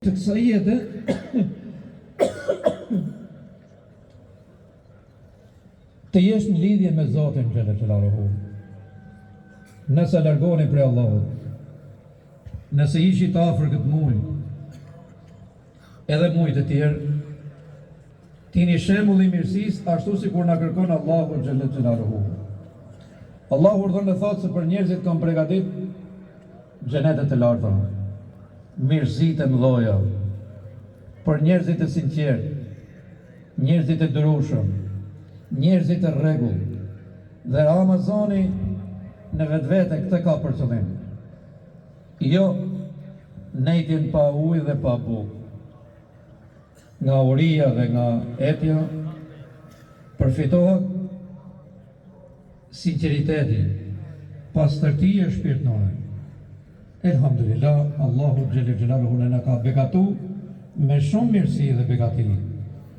Të kësaj jete të jesh në lidhje me Zotin xhelle xhelaluhu. Nëse largoni prej Allahut, nëse ishit afër këtë muj, edhe mujt e tjerë, tini shembull i mirësisë ashtu sikur na kërkon Allahu xhelle xhelaluhu. Allahu urdhon dhe thotë se për njerëzit kanë përgatit xhenetet të larta, mirësitë e mëdha, për njerëzit e sinqertë, njerëzit e durueshëm, njerëzit e rregullt. Dhe Ramazani në vetvete këtë ka për qëllim. Jo nejtjen pa ujë dhe pa bukë. Nga uria dhe nga epja përfitohet sinqeriteti, pastërtia shpirtërore. Elhamdulillah, Allahu xhelle xhelaluhu na ka begatu me shumë mirësi dhe begati.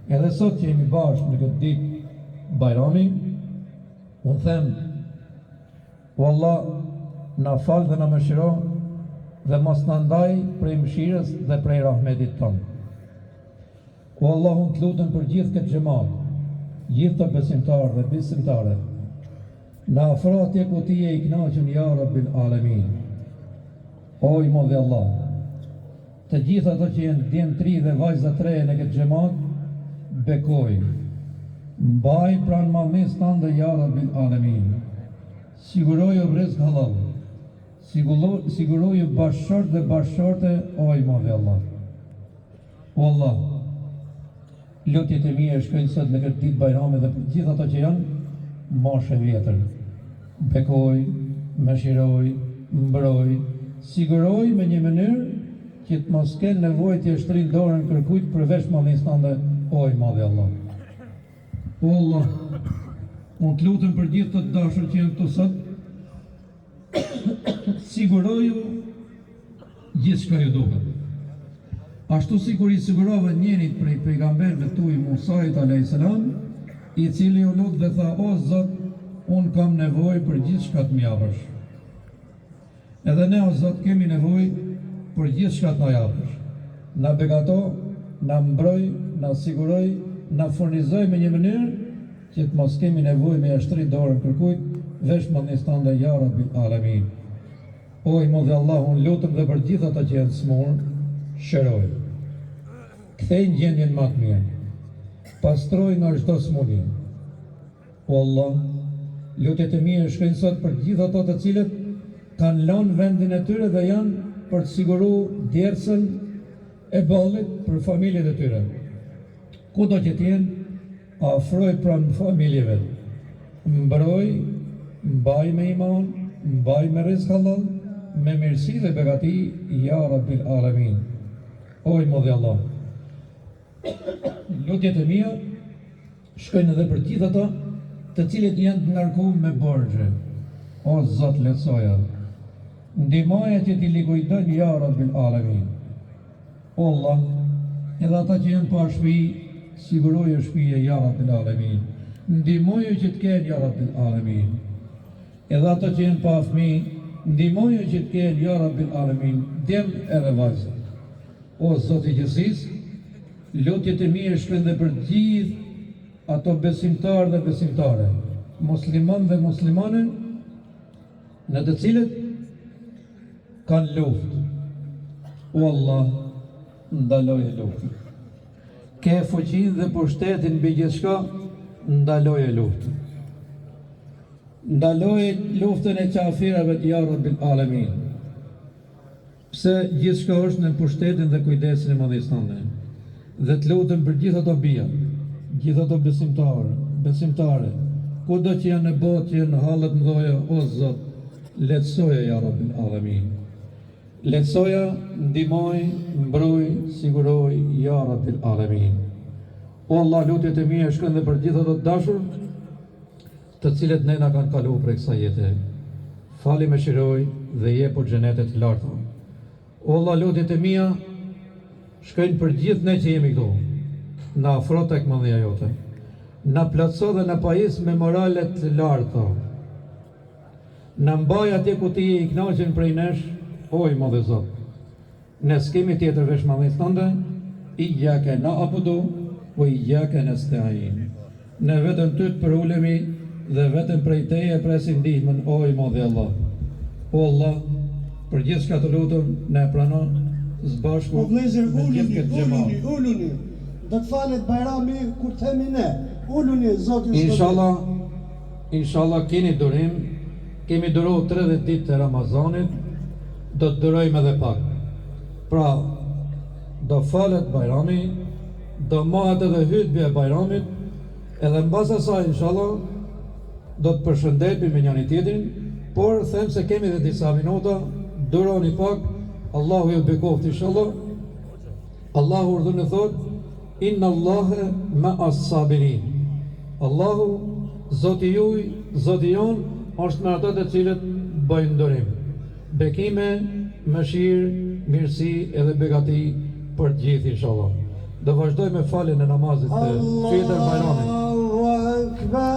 Edhe sot që jemi bashkë në këtë ditë bajrami, unë them, o Allah, na fal dhe na mëshiro dhe mos na ndaj prej mëshirës dhe prej rahmetit tonë. O Allah, unë të lutem për gjithë këtë xhamat, gjithë të besimtarë dhe besimtare, na afro atje ku ti je i kënaqur ya Rabbil Alamin. O i modhi Allah, të gjithë ato që jenë djemtri dhe vajza të reje në këtë xhamat, bekoj, mbaj pranë madhnisë tënde ya Rabbil Alamin. Siguroju rrezik halal, siguroju bashkëshort dhe bashkëshorte, o i modhi Allah. O Allah, lutjet e mia shkojnë sot në këtë ditë bajrami dhe për gjithë ato që janë moshe vjetër. Bekoj, mëshiroj, mbroj, siguroj me një mënyrë që të mos kenë nevojë të shtrin dorën kërkujt përveç madhnisë tënde, o i madhi Allah. O Allah, unë të lutem për gjithë të dashur që janë këtu sot, siguroju gjithçka ju duhet. Ashtu sikur i sigurova njërit prej pejgamberëve tuaj Musait alayhis salam, i cili u lut dhe tha: o Zot, unë kam nevojë për gjithçka të më japësh. Edhe ne, o Zot, kemi nevojë për gjithçka të na japësh. Na begato, na mbroj, na siguroj, na furnizoj me një mënyrë që të mos kemi nevojë me jashtri dorën kërkujt, veç madhnisë tënde ya Rabbil Alamin. O i modhi Allah, unë lutem dhe për gjithë ata që janë smur, shëroj. Kthej në gjendjen më të mirë. Pastroj nga çdo smundje. O Allah, lutjet e mia shkojnë sot për gjithë ato të cilët kanë lënë vendin e tyre dhe janë për të siguruar djersën e ballit për familjet e tyre. Kudo që të jenë, afroj pranë familjeve. Mbroj, mbaj me iman, mbaj me rrezik halal, me mirësi dhe begati, ya Rabbil Alamin. O i modhi Allah, lutjet e mia shkojnë edhe për gjithë ata të cilët janë të ngarkuar me borxhe. O Zot, lehtësoja, ndihmoja që t'i likujdojnë ya Rabbil Alamin. O Allah, edhe ata që janë pa shtëpi, siguroje shtëpie ya Rabbil Alamin. Ndihmoje që të kenë ya Rabbil Alamin. Edhe ata që janë pa fëmijë, ndihmoje që të kenë ya Rabbil Alamin, djem edhe vajza. O Zot i gjithësisë, lutjet e mia shkojnë dhe për gjithë ato besimtarë dhe besimtare, musliman dhe muslimane, në të cilët kanë luftë. O Allah, ndaloje luftën. Ke fuqinë dhe pushtetin mbi gjithçka, ndaloje luftën. Ndaloje luftën e qafirave të ya Rabbil Alamin. Pse gjithçka është në pushtetin dhe kujdesin e madhnisë tënde. Dhe të lutem për gjithë ato bija, gjithë ato besimtare, kudo që janë në botë, që janë në hallet mëdha, o Zot, lehtësoja ya Rabbil Alamin. Lehtësoja, ndihmoj, mbroj, siguroj ya Rabbil Alamin. O Allah, lutjet e mia shkojnë dhe për gjithë ato të dashur, të cilët ne na kanë kaluar prej kësaj jete. Fali mëshiroj dhe jepu xhenetet të larta. O Allah, lutjet e mia shkojnë për gjithë ne që jemi këtu. Na afro tek madhja jote. Na plotëso dhe na pajis me moralet të larta. Na mbaj atje ku ti je i kënaqur prej nesh, o i madh Zot. Ne s'kemi tjetër veçmallësi tënde, iyyaka na'budu wa iyyaka nasta'in. Ne vetëm ty të përulemi dhe vetëm prej teje presim ndihmën, o i madhi Allah. O Allah, për gjithë shka të lutem, ne pranon zbashku Po vlezër, me gjithë këtë xhamat. uluni. Do të falet Bajrami kur themi ne. Uluni, Zoti ju Inshallah keni durim, kemi duruar 30 ditë të Ramazanit, do të durojmë edhe pak. Pra, do falet Bajrami, do mahet edhe hutbja e Bajramit, edhe mbas asaj inshallah do të përshëndetemi me njëri tjetrin, por them se kemi edhe disa minuta, duroni pak, Allahu ju bekoft inshallah. Allahu urdhën e thot, inna Allahe ma as-sabirin. Allahu, Zoti juj, Zoti jon, është me ato të cilët bëjnë durim. Bekime, mëshirë, mirësi edhe begati për të gjithë inshallah. Do vazhdoj me faljen e namazit të Fitër Bajramit. Allahu Akbar.